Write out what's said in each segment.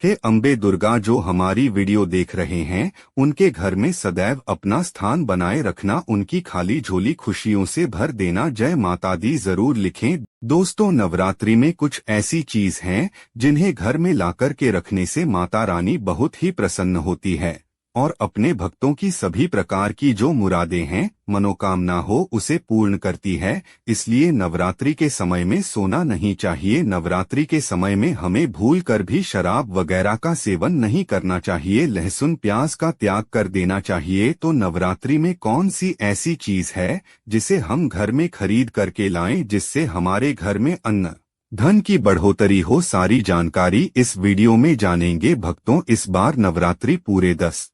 हे अम्बे दुर्गा, जो हमारी वीडियो देख रहे हैं उनके घर में सदैव अपना स्थान बनाए रखना, उनकी खाली झोली खुशियों से भर देना। जय माता दी जरूर लिखें। दोस्तों, नवरात्रि में कुछ ऐसी चीज हैं जिन्हें घर में लाकर के रखने से माता रानी बहुत ही प्रसन्न होती है और अपने भक्तों की सभी प्रकार की जो मुरादें हैं, मनोकामना हो, उसे पूर्ण करती है। इसलिए नवरात्रि के समय में सोना नहीं चाहिए। नवरात्रि के समय में हमें भूल कर भी शराब वगैरह का सेवन नहीं करना चाहिए। लहसुन प्याज का त्याग कर देना चाहिए। तो नवरात्रि में कौन सी ऐसी चीज है जिसे हम घर में खरीद करके लाएं जिससे हमारे घर में अन्न धन की बढ़ोतरी हो? सारी जानकारी इस वीडियो में जानेंगे। भक्तों, इस बार नवरात्रि पूरे 10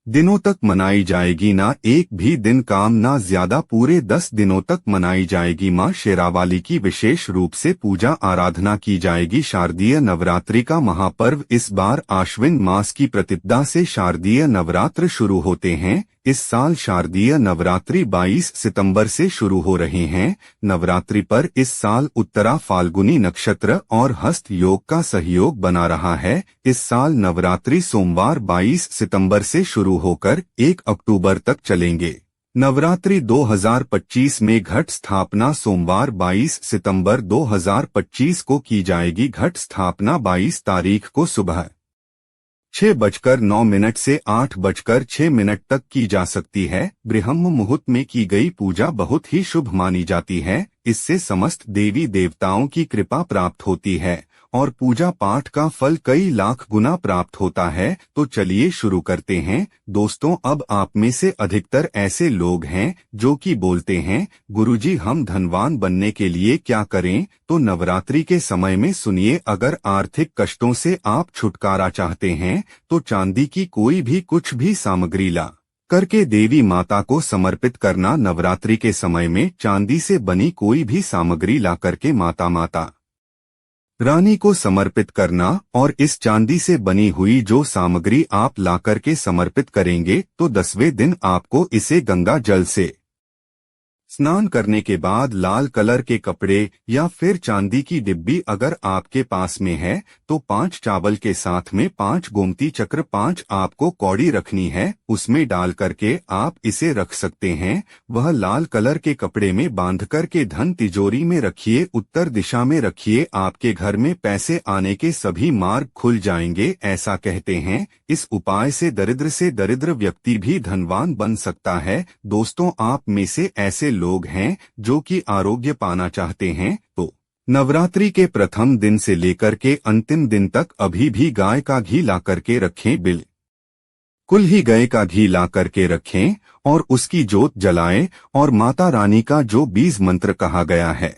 दिनों तक मनाई जाएगी, ना एक भी दिन काम, ना ज्यादा, पूरे 10 दिनों तक मनाई जाएगी। मां शेरावाली की विशेष रूप से पूजा आराधना की जाएगी। शारदीय नवरात्रि का महापर्व इस बार आश्विन मास की प्रतिपदा से शारदीय नवरात्र शुरू होते हैं। इस साल शारदीय नवरात्रि 22 सितंबर से शुरू हो रहे हैं। नवरात्रि पर इस साल उत्तरा फाल्गुनी नक्षत्र और हस्त योग का सहयोग बना रहा है। इस साल नवरात्रि सोमवार 22 सितंबर से शुरू होकर 1 अक्टूबर तक चलेंगे। नवरात्रि 2025 में घट स्थापना सोमवार 22 सितंबर 2025 को की जाएगी। घट स्थापना 22 तारीख को सुबह 6:09 से 8:06 तक की जा सकती है। ब्रह्म मुहूर्त में की गई पूजा बहुत ही शुभ मानी जाती है। इससे समस्त देवी देवताओं की कृपा प्राप्त होती है और पूजा पाठ का फल कई लाख गुना प्राप्त होता है। तो चलिए शुरू करते हैं। दोस्तों, अब आप में से अधिकतर ऐसे लोग हैं जो कि बोलते हैं, गुरुजी हम धनवान बनने के लिए क्या करें? तो नवरात्रि के समय में सुनिए, अगर आर्थिक कष्टों से आप छुटकारा चाहते हैं तो चांदी की कोई भी कुछ भी सामग्री ला करके देवी माता को समर्पित करना। नवरात्रि के समय में चांदी से बनी कोई भी सामग्री ला करके माता रानी को समर्पित करना और इस चांदी से बनी हुई जो सामग्री आप ला करके समर्पित करेंगे तो 10वें दिन आपको इसे गंगा जल से स्नान करने के बाद लाल कलर के कपड़े या फिर चांदी की डिब्बी अगर आपके पास में है तो 5 चावल के साथ में 5 गोमती चक्र, 5 आपको कौड़ी रखनी है, उसमें डाल करके आप इसे रख सकते हैं। वह लाल कलर के कपड़े में बांध करके धन तिजोरी में रखिए, उत्तर दिशा में रखिए। आपके घर में पैसे आने के सभी मार्ग खुल जाएंगे, ऐसा कहते हैं। इस उपाय से दरिद्र व्यक्ति भी धनवान बन सकता है। दोस्तों, आप में से ऐसे लोग हैं जो कि आरोग्य पाना चाहते हैं तो नवरात्रि के प्रथम दिन से लेकर के अंतिम दिन तक अभी भी गाय का घी ला करके रखें। बिल्कुल ही गाय का घी ला करके रखें और उसकी जोत जलाएं और माता रानी का जो बीज मंत्र कहा गया है,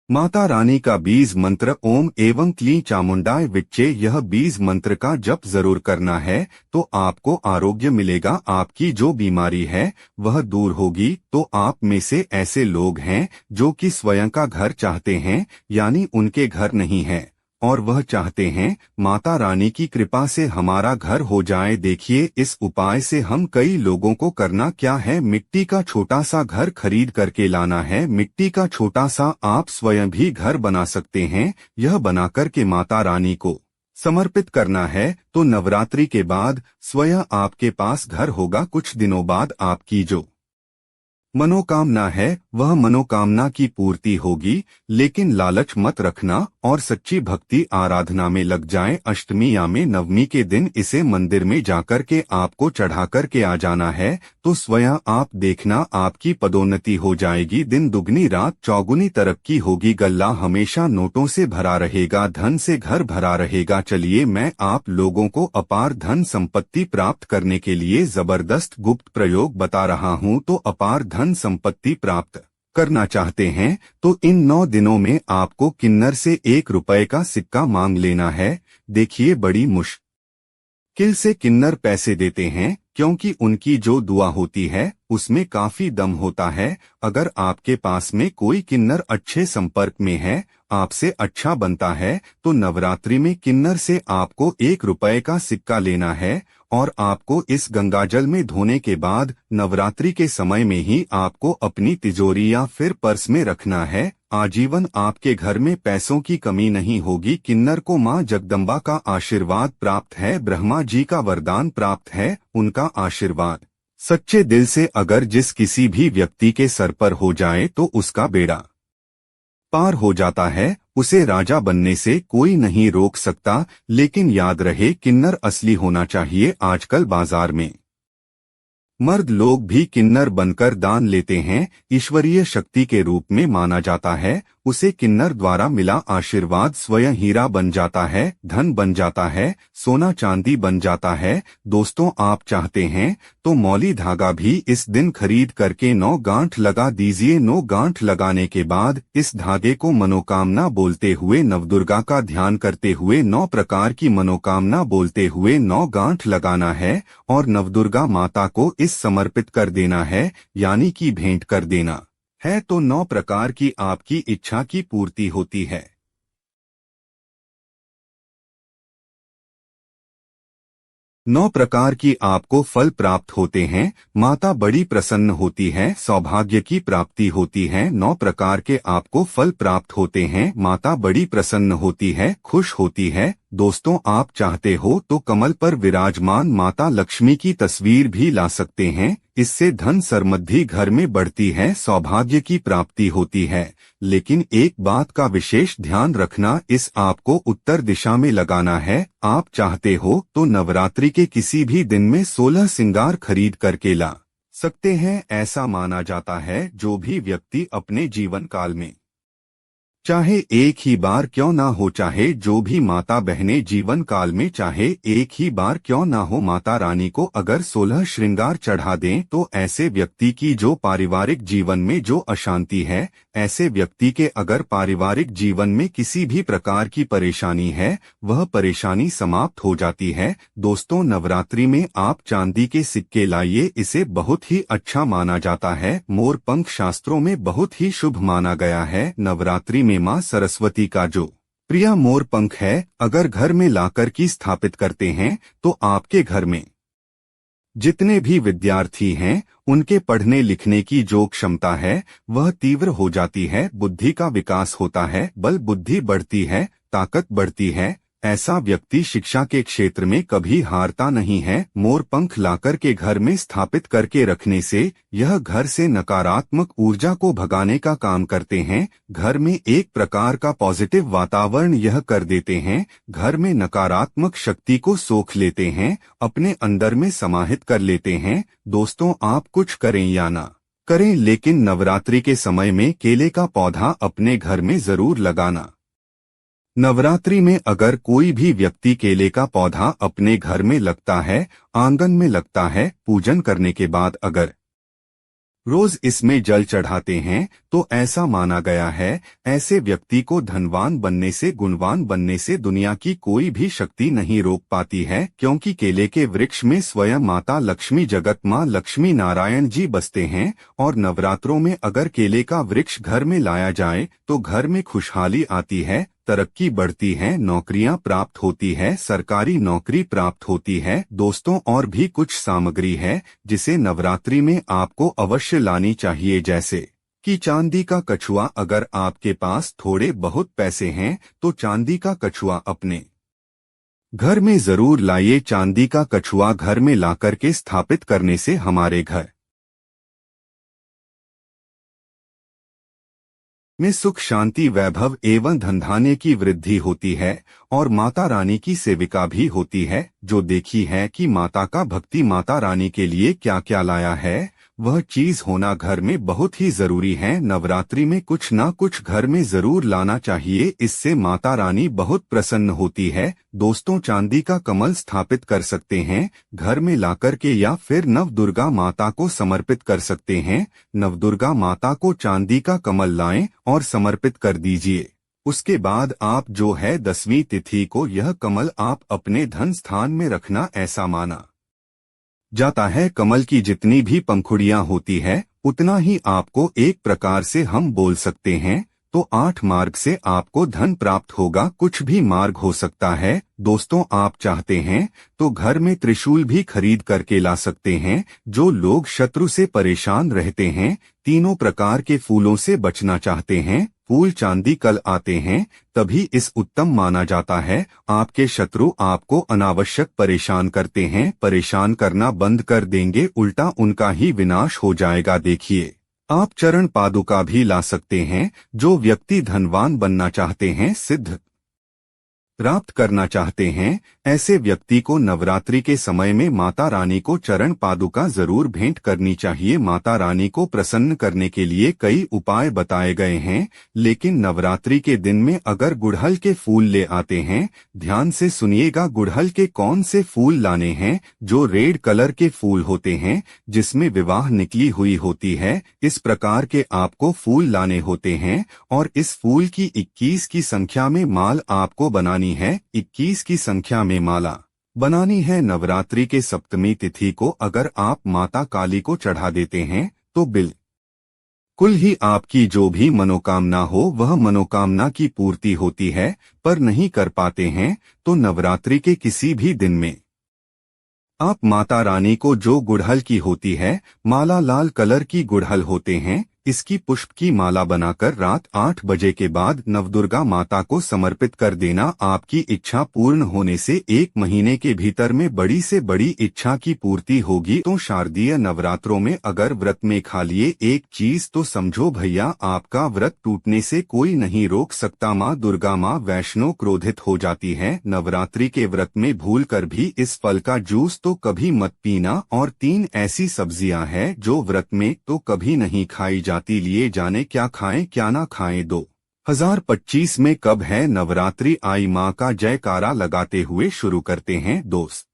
माता रानी का बीज मंत्र ओम एवं क्लीं चामुंडाय विच्चे, यह बीज मंत्र का जप जरूर करना है तो आपको आरोग्य मिलेगा। आपकी जो बीमारी है वह दूर होगी। तो आप में से ऐसे लोग हैं जो कि स्वयं का घर चाहते हैं, यानी उनके घर नहीं है और वह चाहते हैं माता रानी की कृपा से हमारा घर हो जाए। देखिए, इस उपाय से हम कई लोगों को करना क्या है, मिट्टी का छोटा सा घर खरीद करके लाना है। मिट्टी का छोटा सा आप स्वयं भी घर बना सकते हैं। यह बना करके माता रानी को समर्पित करना है तो नवरात्रि के बाद स्वयं आपके पास घर होगा। कुछ दिनों बाद आपकी जो मनोकामना है वह मनोकामना की पूर्ति होगी। लेकिन लालच मत रखना और सच्ची भक्ति आराधना में लग जाएं। अष्टमी या में नवमी के दिन इसे मंदिर में जाकर के आपको चढ़ा करके आ जाना है तो स्वयं आप देखना आपकी पदोन्नति हो जाएगी। दिन दुगनी रात चौगुनी तरक्की होगी। गल्ला हमेशा नोटों से भरा रहेगा, धन से घर भरा रहेगा। चलिए, मैं आप लोगों को अपार धन संपत्ति प्राप्त करने के लिए जबरदस्त गुप्त प्रयोग बता रहा हूँ। तो अपार धन संपत्ति प्राप्त करना चाहते हैं तो इन 9 दिनों में आपको किन्नर से 1 रुपए का सिक्का मांग लेना है। देखिए, बड़ी मुश्किल से किन्नर पैसे देते हैं क्योंकि उनकी जो दुआ होती है उसमें काफी दम होता है। अगर आपके पास में कोई किन्नर अच्छे संपर्क में है, आपसे अच्छा बनता है, तो नवरात्रि में किन्नर से आपको 1 रुपए का सिक्का लेना है और आपको इस गंगाजल में धोने के बाद नवरात्रि के समय में ही आपको अपनी तिजोरी या फिर पर्स में रखना है। आजीवन आपके घर में पैसों की कमी नहीं होगी। किन्नर को मां जगदम्बा का आशीर्वाद प्राप्त है, ब्रह्मा जी का वरदान प्राप्त है, उनका आशीर्वाद सच्चे दिल से अगर जिस किसी भी व्यक्ति के सर पर हो जाए तो उसका बेड़ा पार हो जाता है, उसे राजा बनने से कोई नहीं रोक सकता। लेकिन याद रहे, किन्नर असली होना चाहिए। आजकल बाजार में मर्द लोग भी किन्नर बनकर दान लेते हैं, ईश्वरीय शक्ति के रूप में माना जाता है। उसे किन्नर द्वारा मिला आशीर्वाद स्वयं हीरा बन जाता है, धन बन जाता है, सोना चांदी बन जाता है। दोस्तों, आप चाहते हैं तो मौली धागा भी इस दिन खरीद करके 9 गांठ लगा दीजिए। 9 गांठ लगाने के बाद इस धागे को मनोकामना बोलते हुए, नवदुर्गा का ध्यान करते हुए 9 प्रकार की मनोकामना बोलते हुए 9 गांठ लगाना है और नवदुर्गा माता को इस समर्पित कर देना है, यानी कि भेंट कर देना है। तो 9 प्रकार की आपकी इच्छा की पूर्ति होती है। 9 प्रकार की आपको फल प्राप्त होते हैं। माता बड़ी प्रसन्न होती है, सौभाग्य की प्राप्ति होती है। 9 प्रकार के आपको फल प्राप्त होते हैं, माता बड़ी प्रसन्न होती है, खुश होती है। दोस्तों, आप चाहते हो तो कमल पर विराजमान माता लक्ष्मी की तस्वीर भी ला सकते हैं। इससे धन समृद्धि घर में बढ़ती है, सौभाग्य की प्राप्ति होती है। लेकिन एक बात का विशेष ध्यान रखना, इस आपको उत्तर दिशा में लगाना है। आप चाहते हो तो नवरात्रि के किसी भी दिन में 16 श्रृंगार खरीद करके ला सकते हैं। ऐसा माना जाता है जो भी व्यक्ति अपने जीवन काल में चाहे एक ही बार क्यों ना हो, चाहे जो भी माता बहनें जीवन काल में चाहे एक ही बार क्यों ना हो, माता रानी को अगर 16 श्रृंगार चढ़ा दें तो ऐसे व्यक्ति की जो पारिवारिक जीवन में जो अशांति है, ऐसे व्यक्ति के अगर पारिवारिक जीवन में किसी भी प्रकार की परेशानी है, वह परेशानी समाप्त हो जाती है। दोस्तों, नवरात्रि में आप चांदी के सिक्के लाइए, इसे बहुत ही अच्छा माना जाता है। मोर पंख शास्त्रों में बहुत ही शुभ माना गया है। नवरात्रि में मां सरस्वती का जो प्रिय मोर पंख है, अगर घर में लाकर की स्थापित करते हैं तो आपके घर में जितने भी विद्यार्थी हैं, उनके पढ़ने लिखने की जो क्षमता है वह तीव्र हो जाती है, बुद्धि का विकास होता है, बल बुद्धि बढ़ती है, ताकत बढ़ती है। ऐसा व्यक्ति शिक्षा के क्षेत्र में कभी हारता नहीं है। मोर पंख लाकर के घर में स्थापित करके रखने से यह घर से नकारात्मक ऊर्जा को भगाने का काम करते हैं। घर में एक प्रकार का पॉजिटिव वातावरण यह कर देते हैं। घर में नकारात्मक शक्ति को सोख लेते हैं, अपने अंदर में समाहित कर लेते हैं। दोस्तों, आप कुछ करें या ना करें, लेकिन नवरात्रि के समय में केले का पौधा अपने घर में जरूर लगाना। नवरात्रि में अगर कोई भी व्यक्ति केले का पौधा अपने घर में लगता है, आंगन में लगता है, पूजन करने के बाद अगर रोज इसमें जल चढ़ाते हैं तो ऐसा माना गया है, ऐसे व्यक्ति को धनवान बनने से, गुणवान बनने से दुनिया की कोई भी शक्ति नहीं रोक पाती है। क्योंकि केले के वृक्ष में स्वयं माता लक्ष्मी, जगत मां लक्ष्मी नारायण जी बसते हैं। और नवरात्रों में अगर केले का वृक्ष घर में लाया जाए तो घर में खुशहाली आती है, तरक्की बढ़ती है, नौकरियां प्राप्त होती है, सरकारी नौकरी प्राप्त होती है। दोस्तों, और भी कुछ सामग्री है जिसे नवरात्रि में आपको अवश्य लानी चाहिए, जैसे कि चांदी का कछुआ। अगर आपके पास थोड़े बहुत पैसे हैं तो चांदी का कछुआ अपने घर में जरूर लाइए। चांदी का कछुआ घर में लाकर के स्थापित करने से हमारे घर में सुख, शांति, वैभव एवं धनधान्य की वृद्धि होती है और माता रानी की सेविका भी होती है। जो देखी है कि माता का भक्ति माता रानी के लिए क्या क्या लाया है, वह चीज होना घर में बहुत ही जरूरी है। नवरात्रि में कुछ ना कुछ घर में जरूर लाना चाहिए, इससे माता रानी बहुत प्रसन्न होती है। दोस्तों, चांदी का कमल स्थापित कर सकते हैं घर में लाकर के, या फिर नवदुर्गा माता को समर्पित कर सकते हैं। नवदुर्गा माता को चांदी का कमल लाएं और समर्पित कर दीजिए। उसके बाद आप जो है 10वीं तिथि को यह कमल आप अपने धन स्थान में रखना, ऐसा माना जाता है। कमल की जितनी भी पंखुड़ियां होती है उतना ही आपको एक प्रकार से हम बोल सकते हैं तो 8 मार्ग से आपको धन प्राप्त होगा। कुछ भी मार्ग हो सकता है। दोस्तों, आप चाहते हैं तो घर में त्रिशूल भी खरीद करके ला सकते हैं। जो लोग शत्रु से परेशान रहते हैं, तीनों प्रकार के फूलों से बचना चाहते हैं, फूल चांदी कल आते हैं, तभी इस उत्तम माना जाता है। आपके शत्रु आपको अनावश्यक परेशान करते हैं, परेशान करना बंद कर देंगे, उल्टा उनका ही विनाश हो जाएगा। देखिए, आप चरण पादुका भी ला सकते हैं। जो व्यक्ति धनवान बनना चाहते हैं, सिद्ध प्राप्त करना चाहते हैं, ऐसे व्यक्ति को नवरात्रि के समय में माता रानी को चरण पादुका जरूर भेंट करनी चाहिए। माता रानी को प्रसन्न करने के लिए कई उपाय बताए गए हैं, लेकिन नवरात्रि के दिन में अगर गुड़हल के फूल ले आते हैं, ध्यान से सुनिएगा, गुड़हल के कौन से फूल लाने हैं? जो रेड कलर के फूल होते हैं, जिसमें विवाह निकली हुई होती है, इस प्रकार के आपको फूल लाने होते हैं। और इस फूल की 21 की संख्या में माल आपको बनानी है। 21 की संख्या में माला बनानी है। नवरात्रि के सप्तमी तिथि को अगर आप माता काली को चढ़ा देते हैं तो बिल्कुल ही आपकी जो भी मनोकामना हो वह मनोकामना की पूर्ति होती है। पर नहीं कर पाते हैं तो नवरात्रि के किसी भी दिन में आप माता रानी को जो गुड़हल की होती है माला, लाल कलर की गुड़हल होते हैं, इसकी पुष्प की माला बनाकर रात 8 बजे के बाद नवदुर्गा माता को समर्पित कर देना। आपकी इच्छा पूर्ण होने से 1 महीने के भीतर में बड़ी से बड़ी इच्छा की पूर्ति होगी। तो शारदीय नवरात्रों में अगर व्रत में खा लिए एक चीज तो समझो भैया, आपका व्रत टूटने से कोई नहीं रोक सकता। माँ दुर्गा, माँ वैष्णो क्रोधित हो जाती है। नवरात्रि के व्रत में भूल कर भी इस फल का जूस तो कभी मत पीना। और 3 ऐसी सब्जियां हैं जो व्रत में तो कभी नहीं खाई जाती। लिए जाने क्या खाएं क्या ना खाएं। 2025 में कब है नवरात्रि? आई मां का जयकारा लगाते हुए शुरू करते हैं दोस्त।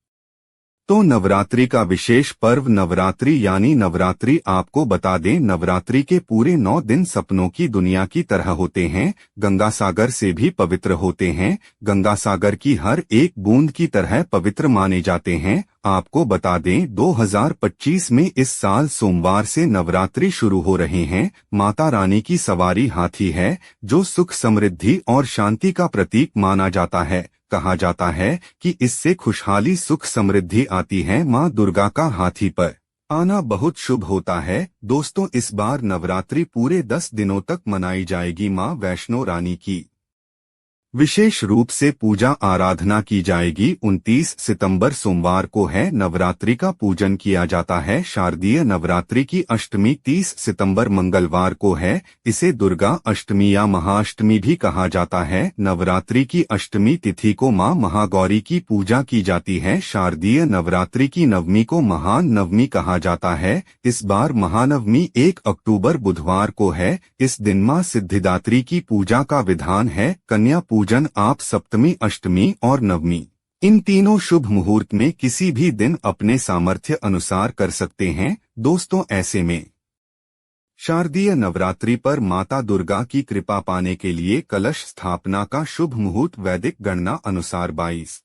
तो नवरात्रि का विशेष पर्व नवरात्रि यानी नवरात्रि, आपको बता दें, नवरात्रि के पूरे 9 दिन सपनों की दुनिया की तरह होते हैं। गंगा सागर से भी पवित्र होते हैं। गंगा सागर की हर एक बूंद की तरह पवित्र माने जाते हैं। आपको बता दें, 2025 में इस साल सोमवार से नवरात्रि शुरू हो रहे हैं। माता रानी की सवारी हाथी है, जो सुख, समृद्धि और शांति का प्रतीक माना जाता है। कहा जाता है कि इससे खुशहाली, सुख, समृद्धि आती है। माँ दुर्गा का हाथी पर आना बहुत शुभ होता है। दोस्तों, इस बार नवरात्रि पूरे 10 दिनों तक मनाई जाएगी। माँ वैष्णो रानी की विशेष रूप से पूजा आराधना की जाएगी। 29 सितंबर सोमवार को है नवरात्रि का पूजन किया जाता है। शारदीय नवरात्रि की अष्टमी 30 सितंबर मंगलवार को है। इसे दुर्गा अष्टमी या महाअष्टमी भी कहा जाता है। नवरात्रि की अष्टमी तिथि को मां महागौरी की पूजा की जाती है। शारदीय नवरात्रि की नवमी को महान नवमी कहा जाता है। इस बार महानवमी 1 अक्टूबर बुधवार को है। इस दिन मां सिद्धिदात्री की पूजा का विधान है। कन्या पूजन आप सप्तमी, अष्टमी और नवमी, इन तीनों शुभ मुहूर्त में किसी भी दिन अपने सामर्थ्य अनुसार कर सकते हैं। दोस्तों, ऐसे में शारदीय नवरात्रि पर माता दुर्गा की कृपा पाने के लिए कलश स्थापना का शुभ मुहूर्त वैदिक गणना अनुसार 22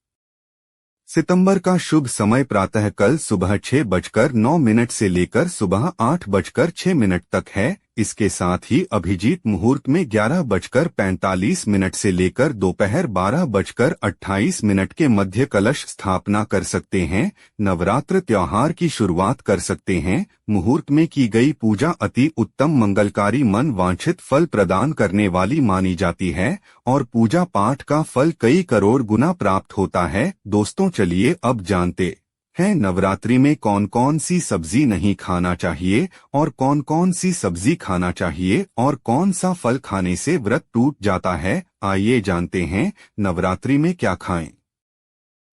सितंबर का शुभ समय प्रातः कल सुबह 6:09 से लेकर सुबह 8:06 तक है। इसके साथ ही अभिजीत मुहूर्त में 11:45 से लेकर दोपहर 12:28 के मध्य कलश स्थापना कर सकते हैं। नवरात्र त्योहार की शुरुआत कर सकते हैं। मुहूर्त में की गई पूजा अति उत्तम, मंगलकारी, मन वांछित फल प्रदान करने वाली मानी जाती है और पूजा पाठ का फल कई करोड़ गुना प्राप्त होता है। दोस्तों, चलिए अब जानते हैं नवरात्रि में कौन कौन सी सब्जी नहीं खाना चाहिए और कौन कौन सी सब्जी खाना चाहिए और कौन सा फल खाने से व्रत टूट जाता है। आइए जानते हैं नवरात्रि में क्या खाएं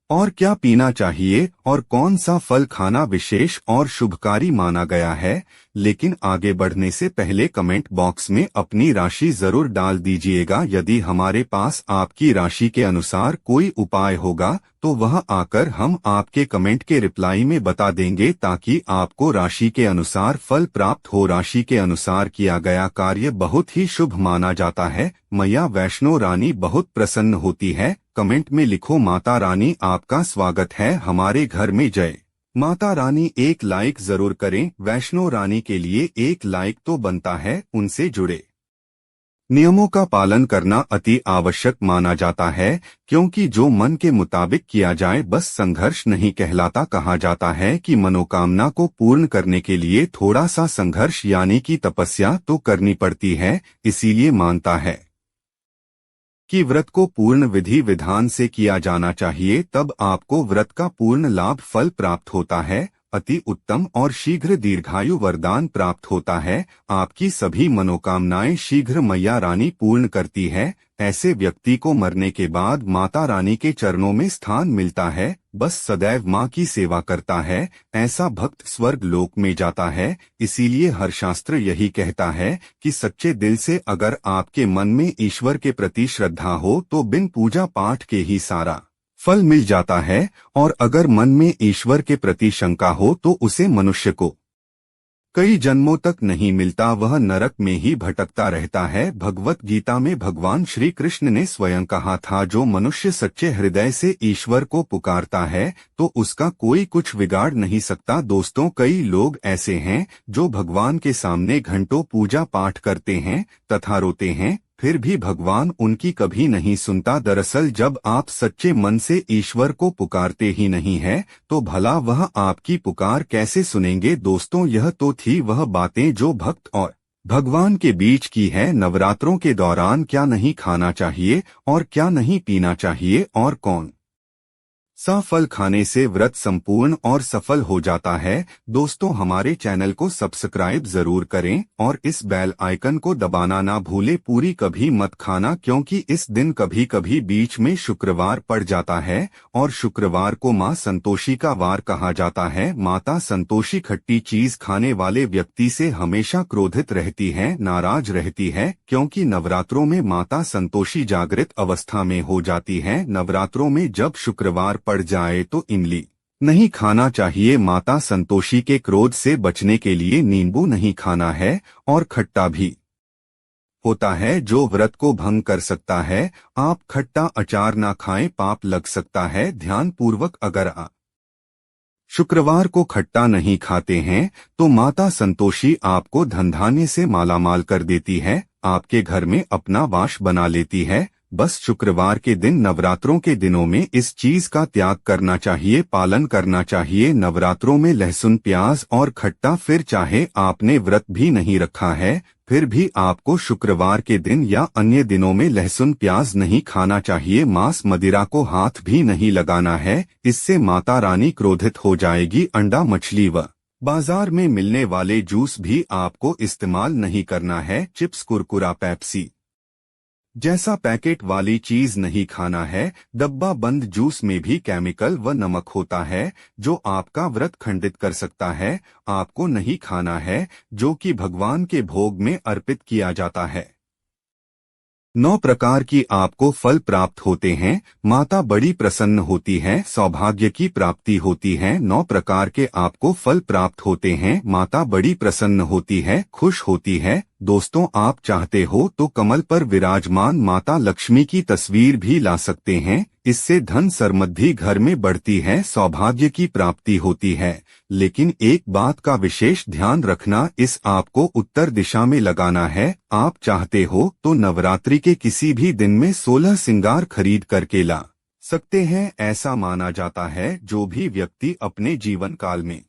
और क्या पीना चाहिए और कौन सा फल खाना विशेष और शुभकारी माना गया है। लेकिन आगे बढ़ने से पहले कमेंट बॉक्स में अपनी राशि जरूर डाल दीजिएगा। यदि हमारे पास आपकी राशि के अनुसार कोई उपाय होगा तो वह आकर हम आपके कमेंट के रिप्लाई में बता देंगे, ताकि आपको राशि के अनुसार फल प्राप्त हो। राशि के अनुसार किया गया कार्य बहुत ही शुभ माना जाता है। मैया वैष्णो रानी बहुत प्रसन्न होती है। कमेंट में लिखो, माता रानी आपका स्वागत है हमारे घर में, जय माता रानी। एक लाइक जरूर करें। वैष्णो रानी के लिए एक लाइक तो बनता है। उनसे जुड़े नियमों का पालन करना अति आवश्यक माना जाता है, क्योंकि जो मन के मुताबिक किया जाए बस संघर्ष नहीं कहलाता। कहा जाता है कि मनोकामना को पूर्ण करने के लिए थोड़ा सा संघर्ष यानी कि तपस्या तो करनी पड़ती है। इसीलिए मानता है कि व्रत को पूर्ण विधि विधान से किया जाना चाहिए, तब आपको व्रत का पूर्ण लाभ फल प्राप्त होता है। अति उत्तम और शीघ्र दीर्घायु वरदान प्राप्त होता है। आपकी सभी मनोकामनाएं शीघ्र मैया रानी पूर्ण करती है। ऐसे व्यक्ति को मरने के बाद माता रानी के चरणों में स्थान मिलता है। बस सदैव माँ की सेवा करता है, ऐसा भक्त स्वर्ग लोक में जाता है। इसीलिए हर शास्त्र यही कहता है कि सच्चे दिल से अगर आपके मन में ईश्वर के प्रति श्रद्धा हो तो बिन पूजा पाठ के ही सारा फल मिल जाता है, और अगर मन में ईश्वर के प्रति शंका हो तो उसे मनुष्य को कई जन्मों तक नहीं मिलता, वह नरक में ही भटकता रहता है। भगवत गीता में भगवान श्री कृष्ण ने स्वयं कहा था, जो मनुष्य सच्चे हृदय से ईश्वर को पुकारता है तो उसका कोई कुछ बिगाड़ नहीं सकता। दोस्तों, कई लोग ऐसे हैं जो भगवान के सामने घंटों पूजा पाठ करते हैं तथा रोते हैं, फिर भी भगवान उनकी कभी नहीं सुनता। दरअसल जब आप सच्चे मन से ईश्वर को पुकारते ही नहीं है तो भला वह आपकी पुकार कैसे सुनेंगे। दोस्तों, यह तो थी वह बातें जो भक्त और भगवान के बीच की है। नवरात्रों के दौरान क्या नहीं खाना चाहिए और क्या नहीं पीना चाहिए और कौन सा फल खाने से व्रत संपूर्ण और सफल हो जाता है। दोस्तों, हमारे चैनल को सब्सक्राइब जरूर करें और इस बेल आइकन को दबाना ना भूले। पूरी कभी मत खाना, क्योंकि इस दिन कभी कभी बीच में शुक्रवार पड़ जाता है और शुक्रवार को माँ संतोषी का वार कहा जाता है। माता संतोषी खट्टी चीज खाने वाले व्यक्ति से हमेशा क्रोधित रहती है, नाराज रहती है, क्योंकि नवरात्रों में माता संतोषी जागृत अवस्था में हो जाती है। नवरात्रों में जब शुक्रवार पड़ जाए तो इमली नहीं खाना चाहिए। माता संतोषी के क्रोध से बचने के लिए नींबू नहीं खाना है, और खट्टा भी होता है जो व्रत को भंग कर सकता है। आप खट्टा अचार ना खाएं, पाप लग सकता है। ध्यान पूर्वक, अगर आप शुक्रवार को खट्टा नहीं खाते हैं तो माता संतोषी आपको धन धान्य से मालामाल कर देती है, आपके घर में अपना वास बना लेती है। बस शुक्रवार के दिन नवरात्रों के दिनों में इस चीज का त्याग करना चाहिए, पालन करना चाहिए। नवरात्रों में लहसुन, प्याज और खट्टा, फिर चाहे आपने व्रत भी नहीं रखा है फिर भी आपको शुक्रवार के दिन या अन्य दिनों में लहसुन प्याज नहीं खाना चाहिए। मांस मदिरा को हाथ भी नहीं लगाना है, इससे माता रानी क्रोधित हो जाएगी। अंडा, मछली व बाजार में मिलने वाले जूस भी आपको इस्तेमाल नहीं करना है। चिप्स, कुरकुरा, पेप्सी जैसा पैकेट वाली चीज नहीं खाना है। डब्बा बंद जूस में भी केमिकल व नमक होता है जो आपका व्रत खंडित कर सकता है। आपको नहीं खाना है, जो कि भगवान के भोग में अर्पित किया जाता है। 9 प्रकार की आपको फल प्राप्त होते हैं। माता बड़ी प्रसन्न होती है, सौभाग्य की प्राप्ति होती है। 9 प्रकार के आपको फल प्राप्त होते हैं। माता बड़ी प्रसन्न होती है, खुश होती है। दोस्तों, आप चाहते हो तो कमल पर विराजमान माता लक्ष्मी की तस्वीर भी ला सकते हैं। इससे धन समृद्धि घर में बढ़ती है, सौभाग्य की प्राप्ति होती है। लेकिन एक बात का विशेष ध्यान रखना, इस आपको उत्तर दिशा में लगाना है। आप चाहते हो तो नवरात्रि के किसी भी दिन में 16 श्रृंगार खरीद करके ला सकते हैं। ऐसा माना जाता है जो भी व्यक्ति अपने जीवन काल में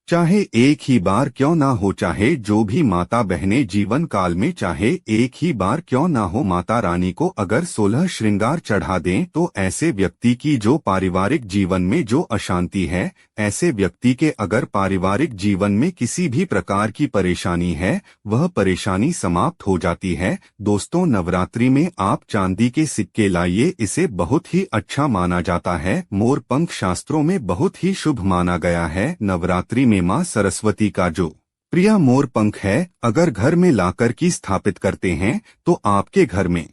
चाहे एक ही बार क्यों ना हो, चाहे जो भी माता बहनें जीवन काल में चाहे एक ही बार क्यों ना हो, माता रानी को अगर 16 श्रृंगार चढ़ा दें तो ऐसे व्यक्ति की जो पारिवारिक जीवन में जो अशांति है, ऐसे व्यक्ति के अगर पारिवारिक जीवन में किसी भी प्रकार की परेशानी है, वह परेशानी समाप्त हो जाती है। दोस्तों, नवरात्रि में आप चांदी के सिक्के लाइए, इसे बहुत ही अच्छा माना जाता है। मोर पंख शास्त्रों में बहुत ही शुभ माना गया है। नवरात्रि में माँ सरस्वती का जो प्रिय मोर पंख है, अगर घर में लाकर की स्थापित करते हैं तो आपके घर में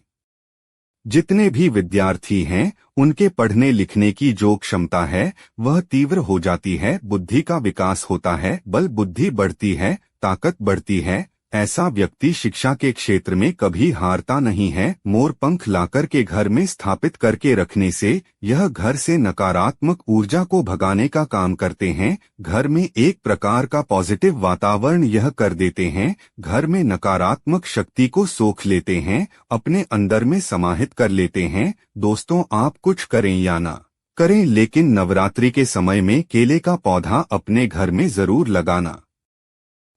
जितने भी विद्यार्थी हैं उनके पढ़ने लिखने की जो क्षमता है वह तीव्र हो जाती है, बुद्धि का विकास होता है, बल बुद्धि बढ़ती है, ताकत बढ़ती है। ऐसा व्यक्ति शिक्षा के क्षेत्र में कभी हारता नहीं है। मोर पंख लाकर के घर में स्थापित करके रखने से यह घर से नकारात्मक ऊर्जा को भगाने का काम करते हैं। घर में एक प्रकार का पॉजिटिव वातावरण यह कर देते हैं। घर में नकारात्मक शक्ति को सोख लेते हैं, अपने अंदर में समाहित कर लेते हैं। दोस्तों, आप कुछ करें या ना करें, लेकिन नवरात्रि के समय में केले का पौधा अपने घर में जरूर लगाना।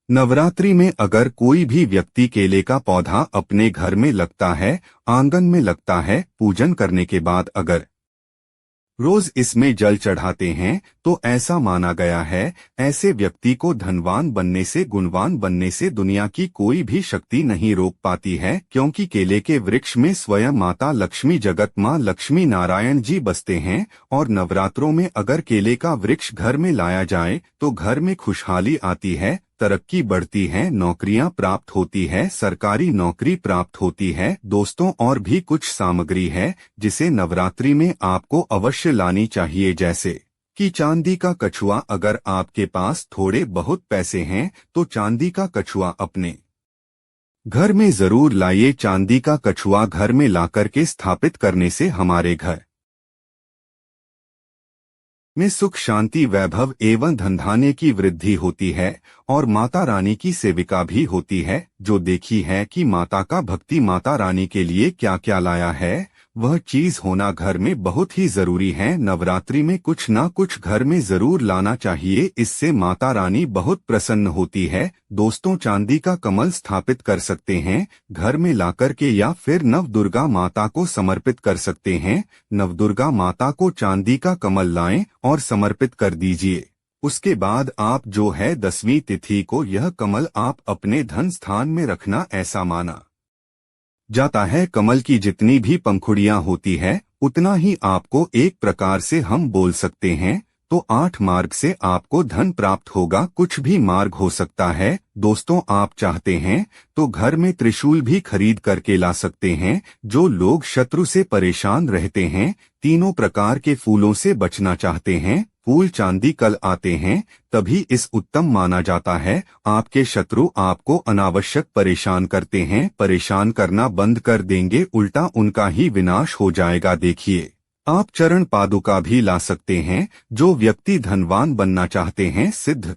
नवरात्रि में अगर कोई भी व्यक्ति केले का पौधा अपने घर में लगता है, आंगन में लगता है, पूजन करने के बाद अगर रोज इसमें जल चढ़ाते हैं, तो ऐसा माना गया है ऐसे व्यक्ति को धनवान बनने से, गुणवान बनने से दुनिया की कोई भी शक्ति नहीं रोक पाती है, क्योंकि केले के वृक्ष में स्वयं माता लक्ष्मी, जगत माँ लक्ष्मी नारायण जी बसते हैं। और नवरात्रों में अगर केले का वृक्ष घर में लाया जाए तो घर में खुशहाली आती है, तरक्की बढ़ती है, नौकरियां प्राप्त होती है, सरकारी नौकरी प्राप्त होती है। दोस्तों, और भी कुछ सामग्री है जिसे नवरात्रि में आपको अवश्य लानी चाहिए, जैसे कि चांदी का कछुआ। अगर आपके पास थोड़े बहुत पैसे हैं तो चांदी का कछुआ अपने घर में जरूर लाइए। चांदी का कछुआ घर में लाकर के स्थापित करने से हमारे घर में सुख, शांति, वैभव एवं धनधान्य की वृद्धि होती है और माता रानी की सेविका भी होती है। जो देखी है कि माता का भक्ति माता रानी के लिए क्या क्या लाया है, वह चीज होना घर में बहुत ही जरूरी है। नवरात्रि में कुछ ना कुछ घर में जरूर लाना चाहिए, इससे माता रानी बहुत प्रसन्न होती है। दोस्तों, चांदी का कमल स्थापित कर सकते हैं घर में लाकर के, या फिर नवदुर्गा माता को समर्पित कर सकते हैं। नवदुर्गा माता को चांदी का कमल लाएं और समर्पित कर दीजिए। उसके बाद आप जो है 10वीं तिथि को यह कमल आप अपने धन स्थान में रखना, ऐसा माना जाता है। कमल की जितनी भी पंखुड़ियां होती है उतना ही आपको एक प्रकार से हम बोल सकते हैं, तो 8 मार्ग से आपको धन प्राप्त होगा। कुछ भी मार्ग हो सकता है। दोस्तों, आप चाहते हैं तो घर में त्रिशूल भी खरीद करके ला सकते हैं। जो लोग शत्रु से परेशान रहते हैं, तीनों प्रकार के फूलों से बचना चाहते हैं, फूल चांदी कल आते हैं, तभी इस उत्तम माना जाता है। आपके शत्रु आपको अनावश्यक परेशान करते हैं, परेशान करना बंद कर देंगे, उल्टा उनका ही विनाश हो जाएगा। देखिए, आप चरण पादुका भी ला सकते हैं। जो व्यक्ति धनवान बनना चाहते हैं, सिद्ध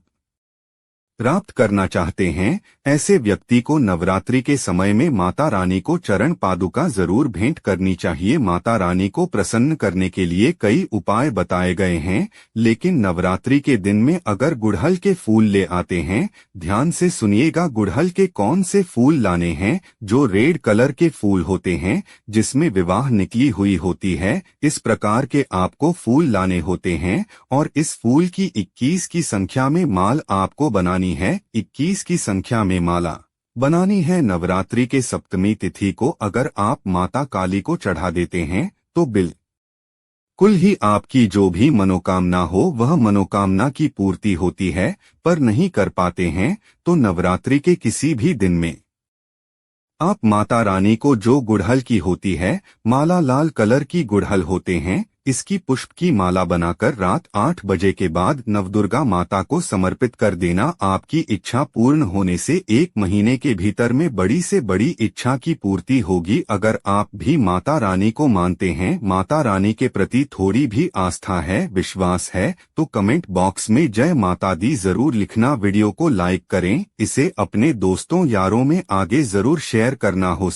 प्राप्त करना चाहते हैं, ऐसे व्यक्ति को नवरात्रि के समय में माता रानी को चरण पादुका जरूर भेंट करनी चाहिए। माता रानी को प्रसन्न करने के लिए कई उपाय बताए गए हैं, लेकिन नवरात्रि के दिन में अगर गुड़हल के फूल ले आते हैं, ध्यान से सुनिएगा, गुड़हल के कौन से फूल लाने हैं। जो रेड कलर के फूल होते हैं, जिसमें विवाह निकली हुई होती है, इस प्रकार के आपको फूल लाने होते हैं। और इस फूल की 21 की संख्या में माल आपको बनानी है। 21 की संख्या में माला बनानी है। नवरात्रि के सप्तमी तिथि को अगर आप माता काली को चढ़ा देते हैं तो बिल्कुल ही आपकी जो भी मनोकामना हो वह मनोकामना की पूर्ति होती है। पर नहीं कर पाते हैं तो नवरात्रि के किसी भी दिन में आप माता रानी को, जो गुड़हल की होती है माला, लाल कलर की गुड़हल होते हैं, इसकी पुष्प की माला बनाकर रात 8 बजे के बाद नवदुर्गा माता को समर्पित कर देना। आपकी इच्छा पूर्ण होने से 1 महीने के भीतर में बड़ी से बड़ी इच्छा की पूर्ति होगी। अगर आप भी माता रानी को मानते हैं, माता रानी के प्रति थोड़ी भी आस्था है, विश्वास है, तो कमेंट बॉक्स में जय माता दी जरूर लिखना। वीडियो को लाइक करें, इसे अपने दोस्तों यारों में आगे जरूर शेयर करना हो।